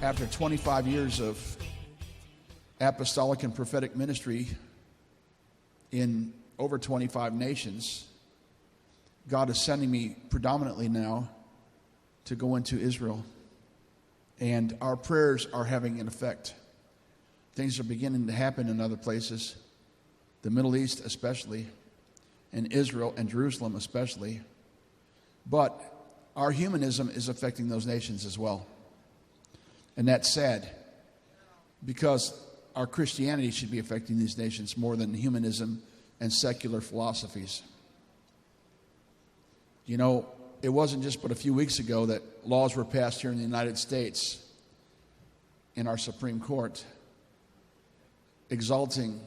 after 25 years of apostolic and prophetic ministry in over 25 nations, God is sending me predominantly now to go into Israel. And our prayers are having an effect. Things are beginning to happen in other places, the Middle East especially, and Israel and Jerusalem especially. But our humanism is affecting those nations as well. And that's sad, because our Christianity should be affecting these nations more than humanism and secular philosophies. You know, it wasn't just but a few weeks ago that laws were passed here in the United States in our Supreme Court exalting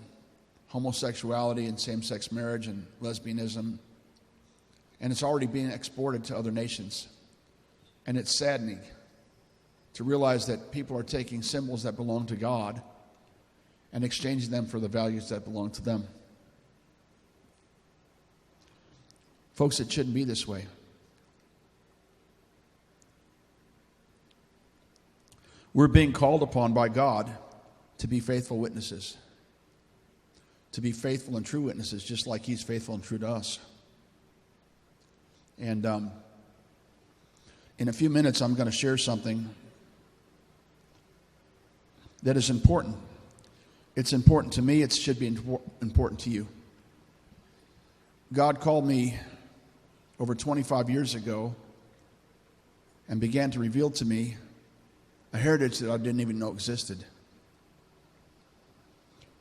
homosexuality and same-sex marriage and lesbianism, and it's already being exported to other nations. And it's saddening to realize that people are taking symbols that belong to God and exchanging them for the values that belong to them. Folks, it shouldn't be this way. We're being called upon by God to be faithful witnesses, to be faithful and true witnesses, just like He's faithful and true to us. And in a few minutes, I'm going to share something that is important. It's important to me. It should be important to you. God called me over 25 years ago and began to reveal to me a heritage that I didn't even know existed.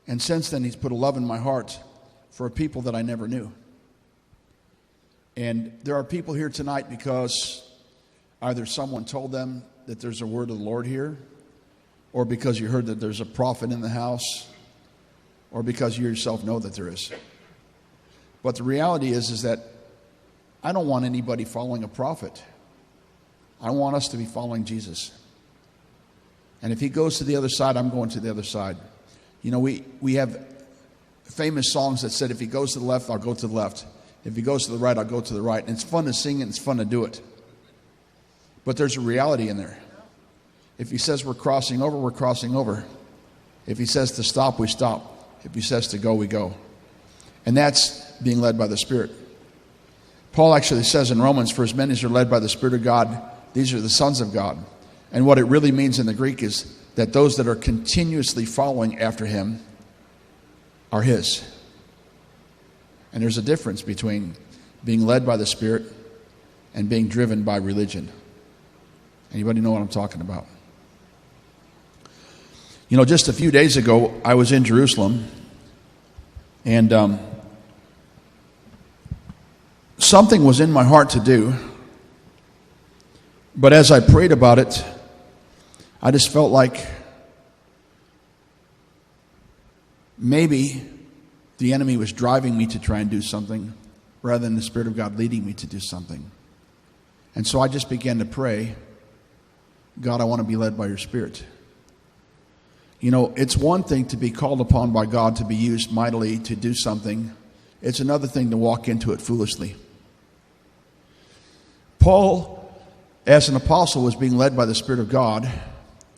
And since then, He's put a love in my heart for a people that I never knew. And there are people here tonight because either someone told them that there's a word of the Lord here, or because you heard that there's a prophet in the house, or because you yourself know that there is. But the reality is that I don't want anybody following a prophet. I want us to be following Jesus. And if He goes to the other side, I'm going to the other side. You know, we have famous songs that said, if He goes to the left, I'll go to the left. If He goes to the right, I'll go to the right. And it's fun to sing it, and it's fun to do it. But there's a reality in there. If He says we're crossing over, we're crossing over. If He says to stop, we stop. If He says to go, we go. And that's being led by the Spirit. Paul actually says in Romans, for as many as are led by the Spirit of God, these are the sons of God. And what it really means in the Greek is that those that are continuously following after Him are His. And there's a difference between being led by the Spirit and being driven by religion. Anybody know what I'm talking about? You know, just a few days ago, I was in Jerusalem, and something was in my heart to do. But as I prayed about it, I just felt like maybe the enemy was driving me to try and do something rather than the Spirit of God leading me to do something. And so I just began to pray, God, I want to be led by your Spirit. You know, it's one thing to be called upon by God to be used mightily to do something. It's another thing to walk into it foolishly. Paul, as an apostle, was being led by the Spirit of God.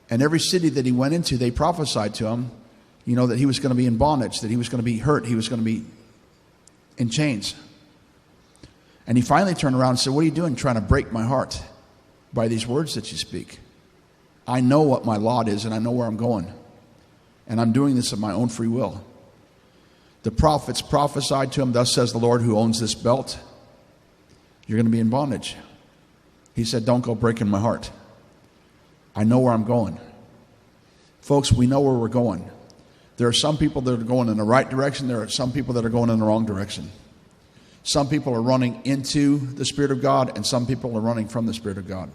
And every city that he went into, they prophesied to him, you know, that he was going to be in bondage, that he was going to be hurt, he was going to be in chains. And he finally turned around and said, what are you doing trying to break my heart by these words that you speak? I know what my lot is, and I know where I'm going. And I'm doing this of my own free will. The prophets prophesied to him, thus says the Lord who owns this belt, you're going to be in bondage. He said, don't go breaking my heart. I know where I'm going. Folks, we know where we're going. There are some people that are going in the right direction. There are some people that are going in the wrong direction. Some people are running into the Spirit of God, and some people are running from the Spirit of God.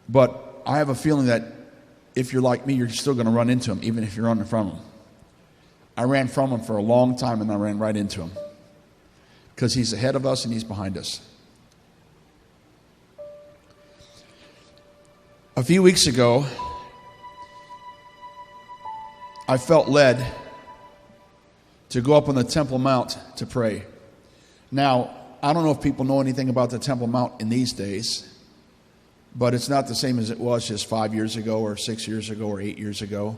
But I have a feeling that if you're like me, you're still going to run into him, even if you're running from him. I ran from him for a long time, and I ran right into him. Because he's ahead of us and he's behind us. A few weeks ago, I felt led to go up on the Temple Mount to pray. Now, I don't know if people know anything about the Temple Mount in these days, but it's not the same as it was just 5 years ago or 6 years ago or 8 years ago.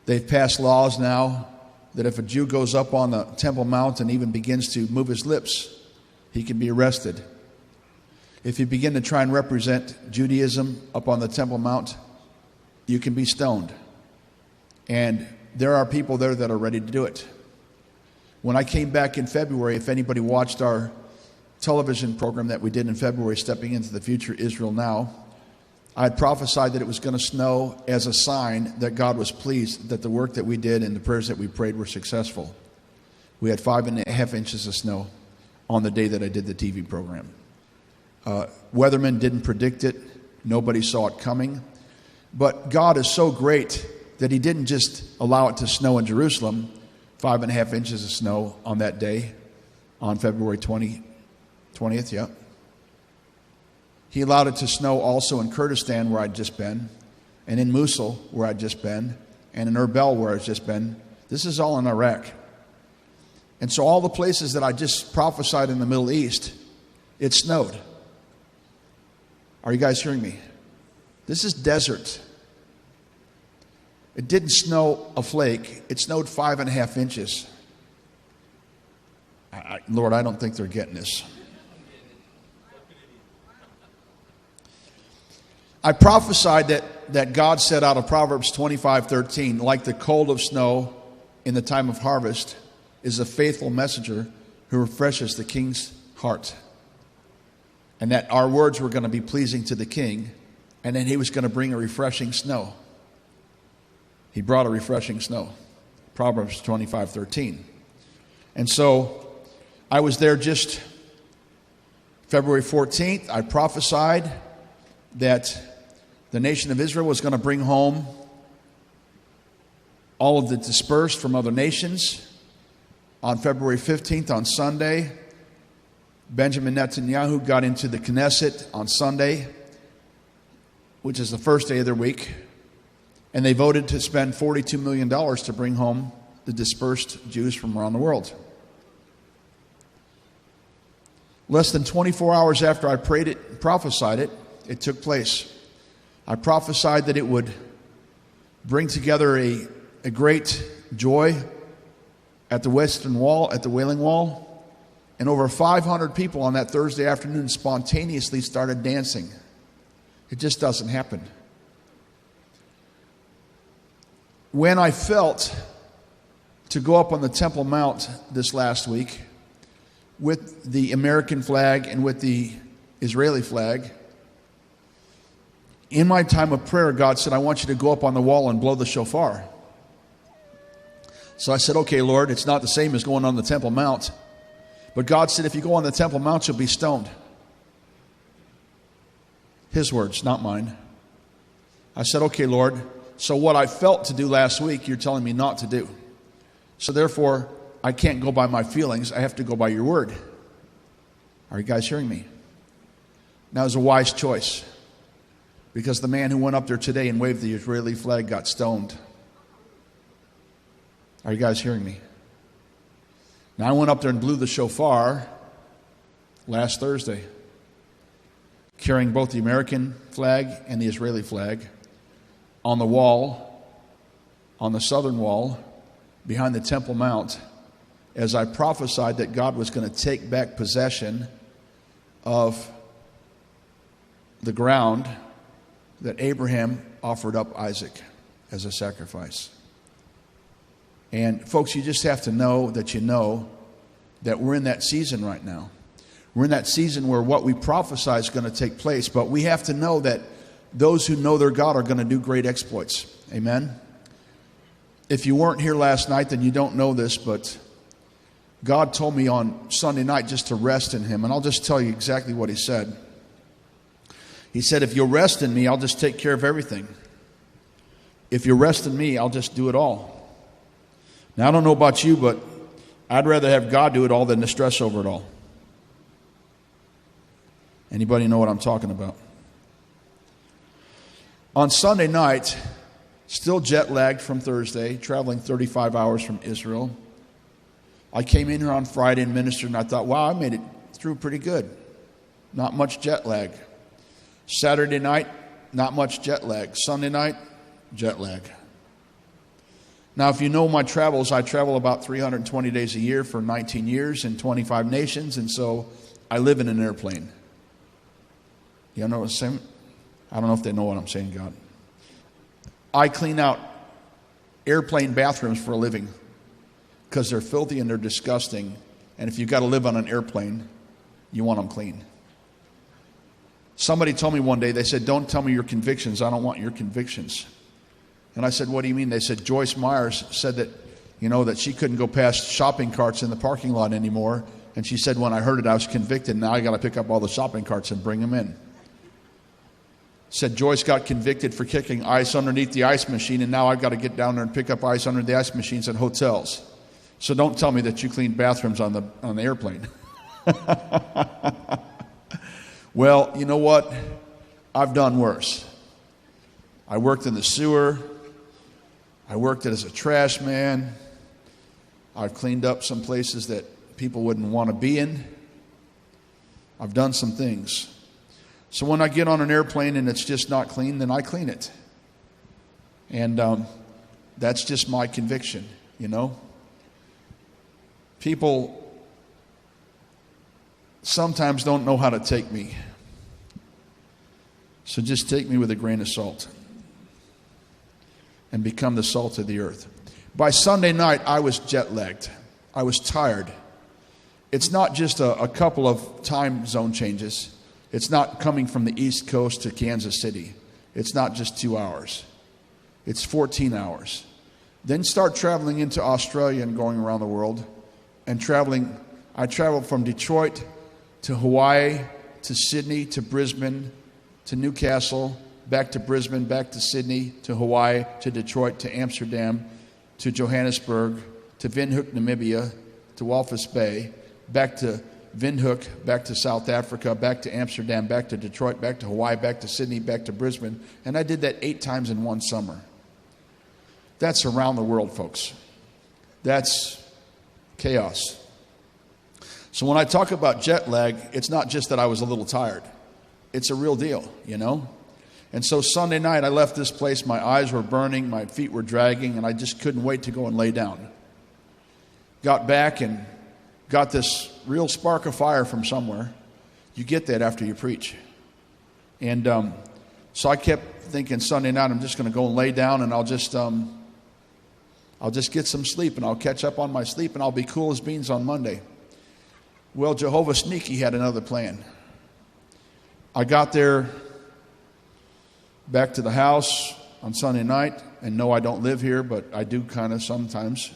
They've passed laws now that if a Jew goes up on the Temple Mount and even begins to move his lips, he can be arrested. If you begin to try and represent Judaism up on the Temple Mount, you can be stoned. And there are people there that are ready to do it. When I came back in February, if anybody watched our television program that we did in February, Stepping into the Future, Israel Now, I had prophesied that it was going to snow as a sign that God was pleased that the work that we did and the prayers that we prayed were successful. We had 5.5 inches of snow on the day that I did the TV program. Weathermen didn't predict it. Nobody saw it coming. But God is so great that he didn't just allow it to snow in Jerusalem, 5.5 inches of snow on that day, on February 20th, yeah. He allowed it to snow also in Kurdistan, where I'd just been, and in Mosul, where I'd just been, and in Erbil, where I'd just been. This is all in Iraq. And so all the places that I just prophesied in the Middle East, it snowed. Are you guys hearing me? This is desert. It didn't snow a flake. It snowed 5.5 inches. Lord, I don't think they're getting this. I prophesied that God said out of Proverbs 25:13, like the cold of snow in the time of harvest is a faithful messenger who refreshes the king's heart. And that our words were going to be pleasing to the king, and then he was going to bring a refreshing snow. He brought a refreshing snow. Proverbs 25:13. And so I was there just February 14th. I prophesied that the nation of Israel was going to bring home all of the dispersed from other nations. On February 15th, on Sunday, Benjamin Netanyahu got into the Knesset on Sunday, which is the first day of their week, and they voted to spend $42 million to bring home the dispersed Jews from around the world. Less than 24 hours after I prayed it, prophesied it, it took place. I prophesied that it would bring together a great joy at the Western Wall, at the Wailing Wall, and over 500 people on that Thursday afternoon spontaneously started dancing. It just doesn't happen. When I felt to go up on the Temple Mount this last week with the American flag and with the Israeli flag, in my time of prayer, God said, I want you to go up on the wall and blow the shofar. So I said, okay, Lord, it's not the same as going on the Temple Mount. But God said, if you go on the Temple Mount, you'll be stoned. His words, not mine. I said, okay, Lord, so what I felt to do last week, you're telling me not to do. So therefore, I can't go by my feelings. I have to go by your word. Are you guys hearing me? Now, it was a wise choice, because the man who went up there today and waved the Israeli flag got stoned. Are you guys hearing me? Now, I went up there and blew the shofar last Thursday, carrying both the American flag and the Israeli flag on the wall, on the southern wall, behind the Temple Mount, as I prophesied that God was going to take back possession of the ground that Abraham offered up Isaac as a sacrifice. And folks, you just have to know that we're in that season right now. We're in that season where what we prophesy is going to take place, but we have to know that those who know their God are going to do great exploits. Amen? If you weren't here last night, then you don't know this, but God told me on Sunday night just to rest in Him, and I'll just tell you exactly what He said. He said, if you'll rest in me, I'll just take care of everything. If you rest in me, I'll just do it all. Now, I don't know about you, but I'd rather have God do it all than to stress over it all. Anybody know what I'm talking about? On Sunday night, still jet lagged from Thursday, traveling 35 hours from Israel, I came in here on Friday and ministered, and I thought, wow, I made it through pretty good. Not much jet lag. Saturday night, not much jet lag. Sunday night, jet lag. Now, if you know my travels, I travel about 320 days a year for 19 years in 25 nations, and so I live in an airplane. You know what I'm saying? I don't know if they know what I'm saying, God. I clean out airplane bathrooms for a living because they're filthy and they're disgusting, and if you've got to live on an airplane, you want them clean. Somebody told me one day, they said, don't tell me your convictions. I don't want your convictions. And I said, what do you mean? They said, Joyce Myers said that, that she couldn't go past shopping carts in the parking lot anymore. And she said, when I heard it, I was convicted. Now I got to pick up all the shopping carts and bring them in. Said Joyce got convicted for kicking ice underneath the ice machine. And now I've got to get down there and pick up ice under the ice machines at hotels. So don't tell me that you clean bathrooms on the airplane. Well, you know what? I've done worse. I worked in the sewer. I worked as a trash man. I've cleaned up some places that people wouldn't want to be in. I've done some things. So when I get on an airplane and it's just not clean, then I clean it. And that's just my conviction, People sometimes don't know how to take me. So just take me with a grain of salt and become the salt of the earth. By Sunday night, I was jet-lagged. I was tired. It's not just a couple of time zone changes. It's not coming from the East Coast to Kansas City. It's not just 2 hours. It's 14 hours. Then start traveling into Australia and going around the world. And I traveled from Detroit to Hawaii, to Sydney, to Brisbane, to Newcastle, back to Brisbane, back to Sydney, to Hawaii, to Detroit, to Amsterdam, to Johannesburg, to Windhoek, Namibia, to Walvis Bay, back to Windhoek, back to South Africa, back to Amsterdam, back to Detroit, back to Hawaii, back to Sydney, back to Brisbane. And I did that 8 times in one summer. That's around the world, folks. That's chaos. So when I talk about jet lag, it's not just that I was a little tired. It's a real deal, And so Sunday night, I left this place. My eyes were burning, my feet were dragging, and I just couldn't wait to go and lay down. Got back and got this real spark of fire from somewhere. You get that after you preach. And so I kept thinking Sunday night, I'm just going to go and lay down, and I'll just get some sleep, and I'll catch up on my sleep, and I'll be cool as beans on Monday. Well, Jehovah Sneaky had another plan. I got there back to the house on Sunday night, and no, I don't live here, but I do kind of sometimes.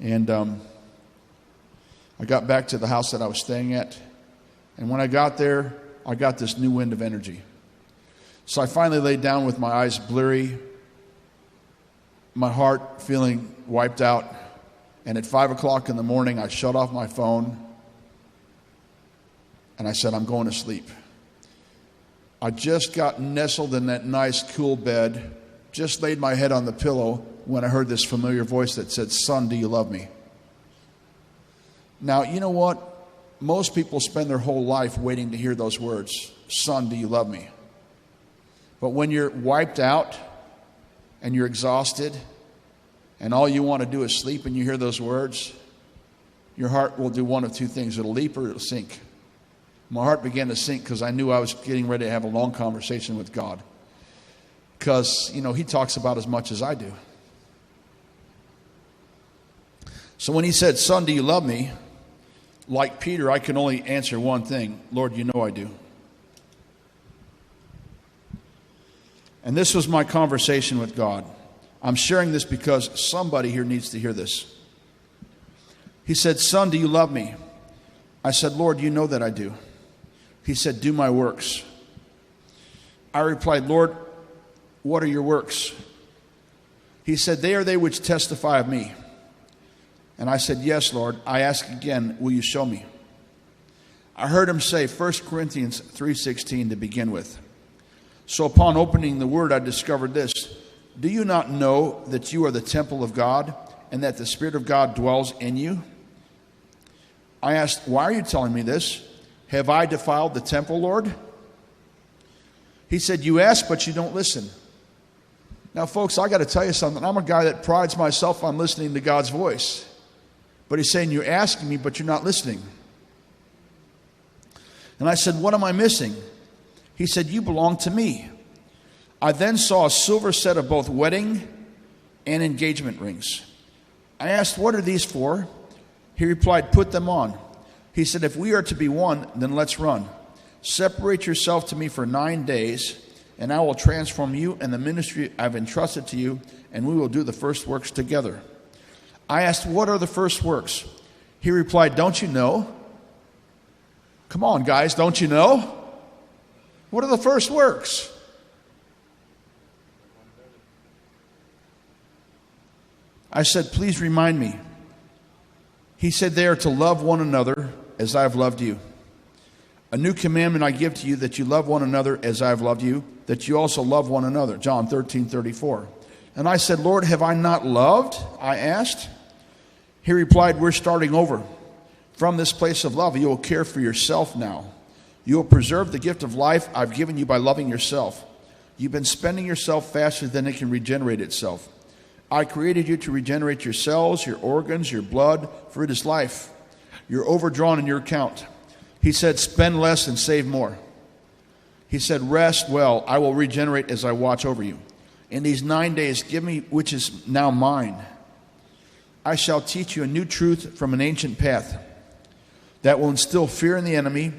And I got back to the house that I was staying at, and when I got there, I got this new wind of energy. So I finally laid down with my eyes blurry, my heart feeling wiped out, and at 5 o'clock in the morning, I shut off my phone, and I said, I'm going to sleep. I just got nestled in that nice, cool bed, just laid my head on the pillow when I heard this familiar voice that said, son, do you love me? Now, you know what? Most people spend their whole life waiting to hear those words, son, do you love me? But when you're wiped out and you're exhausted and all you want to do is sleep and you hear those words, your heart will do one of two things. It'll leap or it'll sink. My heart began to sink because I knew I was getting ready to have a long conversation with God. Because, he talks about as much as I do. So when he said, son, do you love me? Like Peter, I can only answer one thing. Lord, you know I do. And this was my conversation with God. I'm sharing this because somebody here needs to hear this. He said, son, do you love me? I said, Lord, you know that I do. He said, do my works. I replied, Lord, what are your works? He said, they are they which testify of me. And I said, yes, Lord. I ask again, will you show me? I heard him say 1 Corinthians 3:16 to begin with. So upon opening the word, I discovered this. Do you not know that you are the temple of God and that the Spirit of God dwells in you? I asked, why are you telling me this? Have I defiled the temple, Lord? He said, you ask, but you don't listen. Now, folks, I got to tell you something. I'm a guy that prides myself on listening to God's voice. But he's saying, you're asking me, but you're not listening. And I said, what am I missing? He said, you belong to me. I then saw a silver set of both wedding and engagement rings. I asked, what are these for? He replied, put them on. He said, if we are to be one, then let's run. Separate yourself to me for 9 days, and I will transform you and the ministry I've entrusted to you, and we will do the first works together. I asked, what are the first works? He replied, don't you know? Come on, guys, don't you know? What are the first works? I said, please remind me. He said, they are to love one another as I have loved you. A new commandment I give to you, that you love one another as I have loved you, that you also love one another. John 13:34. And I said, Lord, have I not loved? I asked. He replied, we're starting over. From this place of love, you will care for yourself now. You will preserve the gift of life I've given you by loving yourself. You've been spending yourself faster than it can regenerate itself. I created you to regenerate your cells, your organs, your blood, for it is life. You're overdrawn in your account. He said, spend less and save more. He said, rest well. I will regenerate as I watch over you. In these 9 days, give me which is now mine. I shall teach you a new truth from an ancient path that will instill fear in the enemy,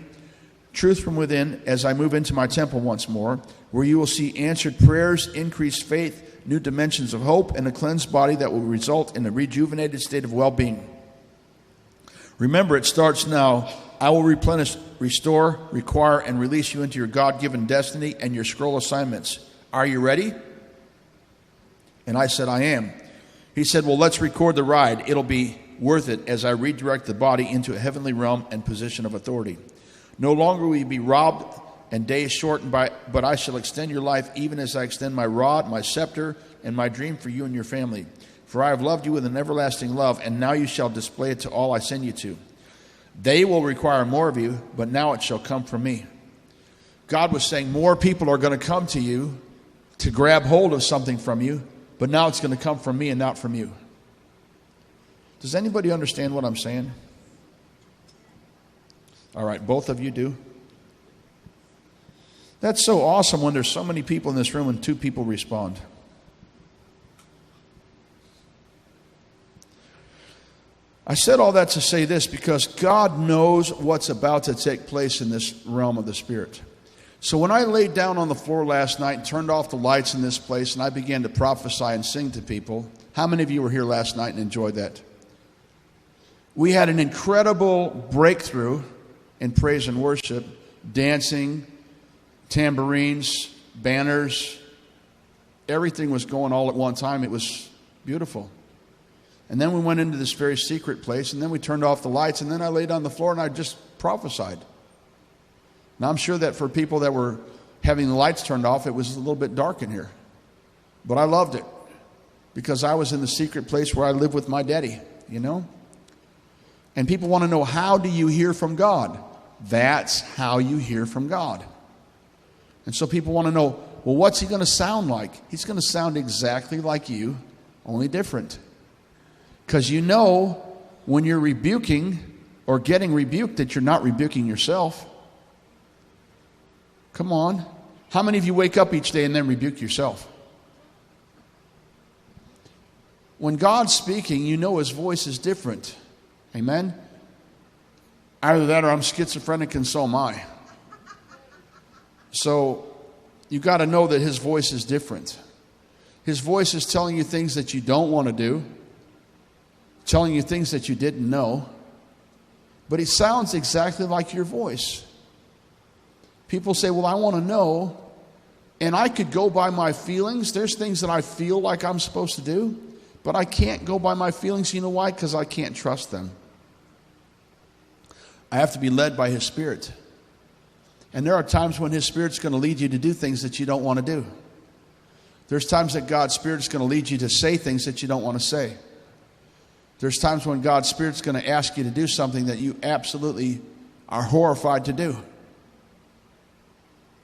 truth from within as I move into my temple once more, where you will see answered prayers, increased faith, new dimensions of hope, and a cleansed body that will result in a rejuvenated state of well-being. Remember, it starts now. I will replenish, restore, require, and release you into your God-given destiny and your scroll assignments. Are you ready? And I said, I am. He said, well, let's record the ride. It'll be worth it as I redirect the body into a heavenly realm and position of authority. No longer will you be robbed and days shortened by, but I shall extend your life even as I extend my rod, my scepter, and my dream for you and your family. For I have loved you with an everlasting love, and now you shall display it to all I send you to. They will require more of you, but now it shall come from me. God was saying more people are going to come to you to grab hold of something from you, but now it's going to come from me and not from you. Does anybody understand what I'm saying? All right, both of you do. That's so awesome when there's so many people in this room and 2 people respond. I said all that to say this because God knows what's about to take place in this realm of the Spirit. So when I laid down on the floor last night and turned off the lights in this place and I began to prophesy and sing to people, how many of you were here last night and enjoyed that? We had an incredible breakthrough in praise and worship, dancing, tambourines, banners. Everything was going all at one time. It was beautiful. And then we went into this very secret place, and then we turned off the lights, and then I laid on the floor and I just prophesied. Now, I'm sure that for people that were having the lights turned off, it was a little bit dark in here. But I loved it because I was in the secret place where I live with my daddy, you know? And people want to know, how do you hear from God? That's how you hear from God. And so people want to know, well, what's he going to sound like? He's going to sound exactly like you, only different. Because you know when you're rebuking or getting rebuked that you're not rebuking yourself. Come on. How many of you wake up each day and then rebuke yourself? When God's speaking, you know his voice is different. Amen? Either that or I'm schizophrenic and so am I. So you got to know that his voice is different. His voice is telling you things that you don't want to do, telling you things that you didn't know, but he sounds exactly like your voice. People say, well, I want to know, and I could go by my feelings. There's things that I feel like I'm supposed to do, but I can't go by my feelings. You know why? Because I can't trust them. I have to be led by his Spirit. And there are times when his Spirit's going to lead you to do things that you don't want to do. There's times that God's Spirit is going to lead you to say things that you don't want to say. There's times when God's Spirit's going to ask you to do something that you absolutely are horrified to do.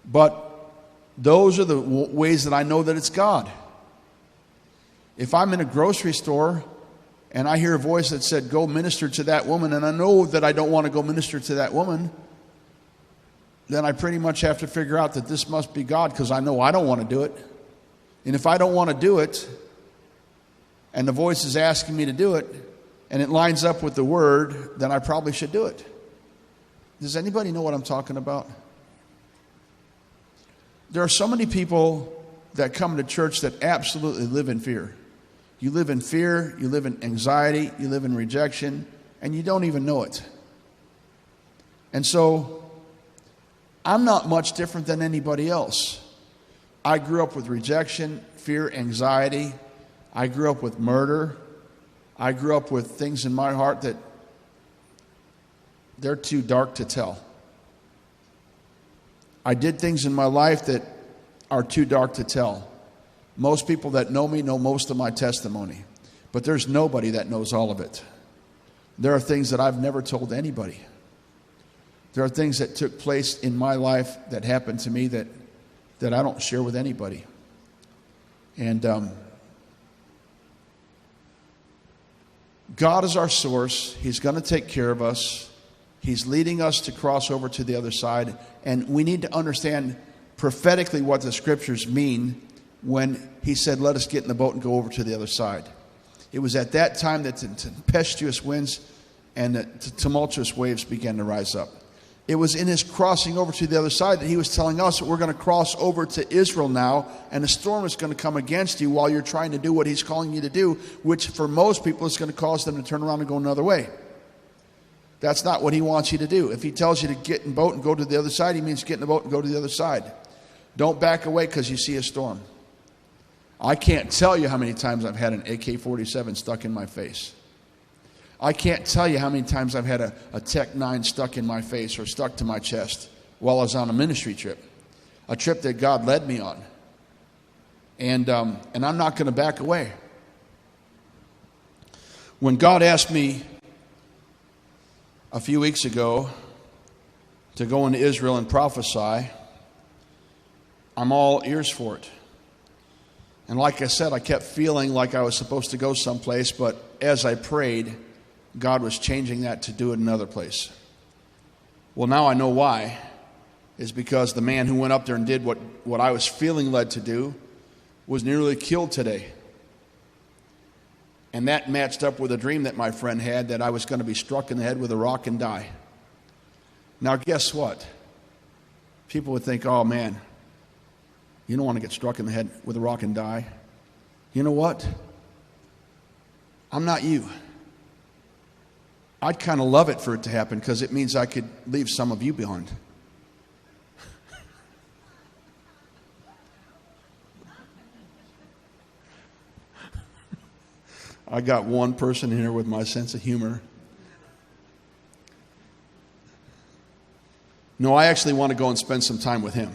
But Those are the ways that I know that it's God. If I'm in a grocery store and I hear a voice that said, go minister to that woman, and I know that I don't want to go minister to that woman, then I pretty much have to figure out that this must be God, because I know I don't want to do it. And if I don't want to do it, and the voice is asking me to do it, and it lines up with the word, then I probably should do it. Does anybody know what I'm talking about? There are so many people that come to church that absolutely live in fear. You live in fear, you live in anxiety, you live in rejection, and you don't even know it. And so, I'm not much different than anybody else. I grew up with rejection, fear, anxiety. I grew up with murder. I grew up with things in my heart that they're too dark to tell. I did things in my life that are too dark to tell. Most people that know me know most of my testimony, but there's nobody that knows all of it. There are things that I've never told anybody. There are things that took place in my life that happened to me that I don't share with anybody. And God is our source. He's going to take care of us. He's leading us to cross over to the other side. And we need to understand prophetically what the scriptures mean when he said, let us get in the boat and go over to the other side. It was at that time that the tempestuous winds and the tumultuous waves began to rise up. It was in his crossing over to the other side that he was telling us that we're going to cross over to Israel now, and a storm is going to come against you while you're trying to do what he's calling you to do, which for most people is going to cause them to turn around and go another way. That's not what he wants you to do. If he tells you to get in the boat and go to the other side, he means get in the boat and go to the other side. Don't back away because you see a storm. I can't tell you how many times I've had an AK-47 stuck in my face. I can't tell you how many times I've had a Tech 9 stuck in my face or stuck to my chest while I was on a ministry trip. A trip that God led me on. And I'm not going to back away. When God asked me a few weeks ago to go into Israel and prophesy, I'm all ears for it. And like I said, I kept feeling like I was supposed to go someplace, but as I prayed, God was changing that to do it another place. Well, now I know why. It's because the man who went up there and did what I was feeling led to do was nearly killed today. And that matched up with a dream that my friend had, that I was going to be struck in the head with a rock and die. Now, guess what? People would think, oh man, you don't want to get struck in the head with a rock and die. You know what? I'm not you. I'd kind of love it for it to happen because it means I could leave some of you behind. I got one person in here with my sense of humor. No, I actually want to go and spend some time with him.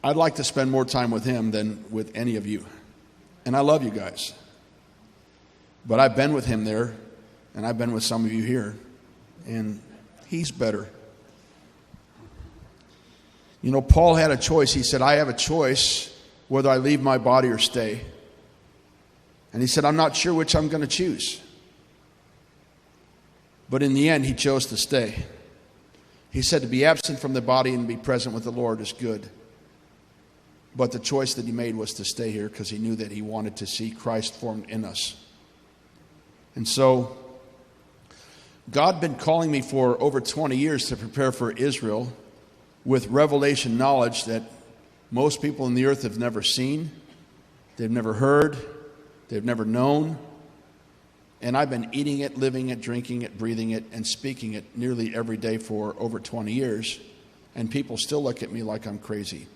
I'd like to spend more time with him than with any of you. And I love you guys. But I've been with him there, and I've been with some of you here, and he's better. You know, Paul had a choice. He said, I have a choice whether I leave my body or stay. And he said, I'm not sure which I'm going to choose. But in the end, he chose to stay. He said to be absent from the body and be present with the Lord is good. But the choice that he made was to stay here because he knew that he wanted to see Christ formed in us. And so, God had been calling me for over 20 years to prepare for Israel with revelation knowledge that most people in the earth have never seen, they've never heard, they've never known. And I've been eating it, living it, drinking it, breathing it, and speaking it nearly every day for over 20 years. And people still look at me like I'm crazy.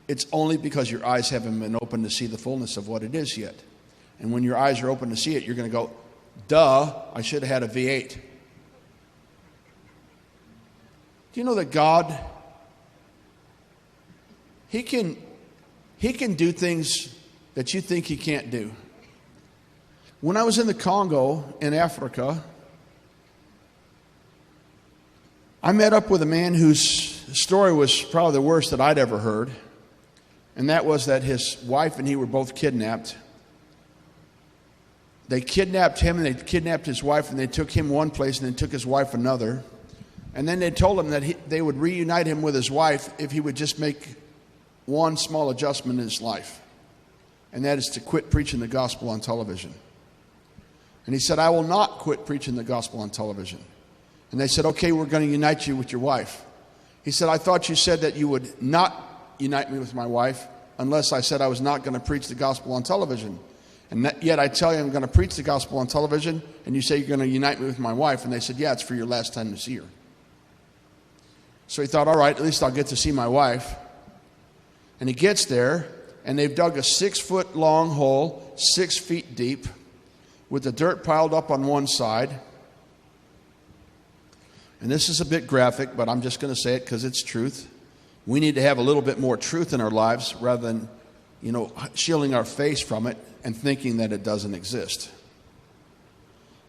It's only because your eyes haven't been open to see the fullness of what it is yet. And when your eyes are open to see it, you're going to go, duh, I should have had a V8. Do you know that God, He can do things that you think He can't do? When I was in the Congo in Africa, I met up with a man who's story was probably the worst that I'd ever heard. And that was that his wife and he were both kidnapped. They kidnapped him and they kidnapped his wife, and they took him one place and they took his wife another. And then they told him that they would reunite him with his wife if he would just make one small adjustment in his life. And that is to quit preaching the gospel on television. And he said, I will not quit preaching the gospel on television. And they said, okay, we're going to unite you with your wife. He said, I thought you said that you would not unite me with my wife unless I said I was not going to preach the gospel on television. And yet I tell you I'm going to preach the gospel on television, and you say you're going to unite me with my wife. And they said, yeah, it's for your last time to see her. So he thought, all right, at least I'll get to see my wife. And he gets there, and they've dug a 6-foot-long hole, 6 feet deep, with the dirt piled up on one side. And this is a bit graphic, but I'm just going to say it because it's truth. We need to have a little bit more truth in our lives rather than, shielding our face from it and thinking that it doesn't exist.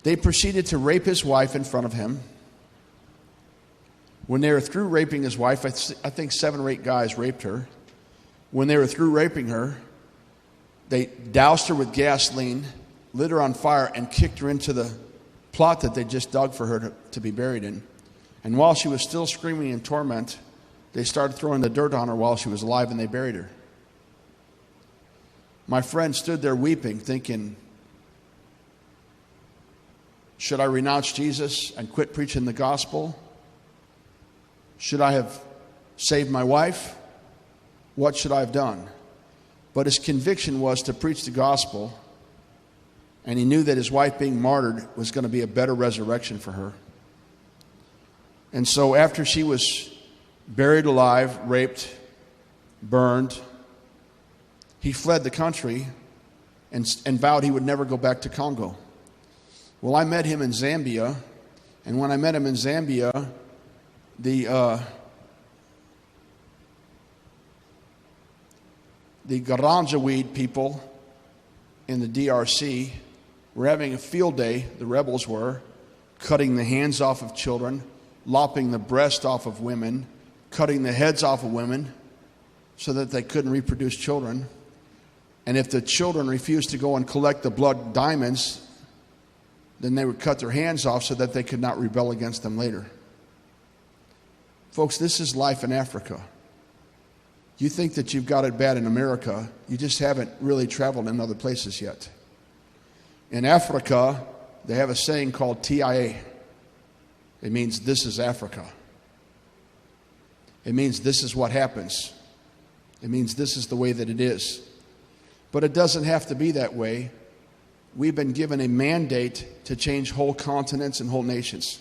They proceeded to rape his wife in front of him. When they were through raping his wife, I think 7 or 8 guys raped her. When they were through raping her, they doused her with gasoline, lit her on fire, and kicked her into the plot that they just dug for her to be buried in. And while she was still screaming in torment, they started throwing the dirt on her while she was alive, and they buried her. My friend stood there weeping, thinking, should I renounce Jesus and quit preaching the gospel? Should I have saved my wife? What should I have done? But his conviction was to preach the gospel, and he knew that his wife being martyred was going to be a better resurrection for her. And so after she was buried alive, raped, burned, he fled the country and vowed he would never go back to Congo. Well, I met him in Zambia, and when I met him in Zambia, the Garanja weed people in the DRC were having a field day, the rebels were, cutting the hands off of children, lopping the breast off of women, cutting the heads off of women so that they couldn't reproduce children. And if the children refused to go and collect the blood diamonds, then they would cut their hands off so that they could not rebel against them later. Folks, this is life in Africa. You think that you've got it bad in America, you just haven't really traveled in other places yet. In Africa, they have a saying called TIA. It means this is Africa. It means this is what happens. It means this is the way that it is. But it doesn't have to be that way. We've been given a mandate to change whole continents and whole nations.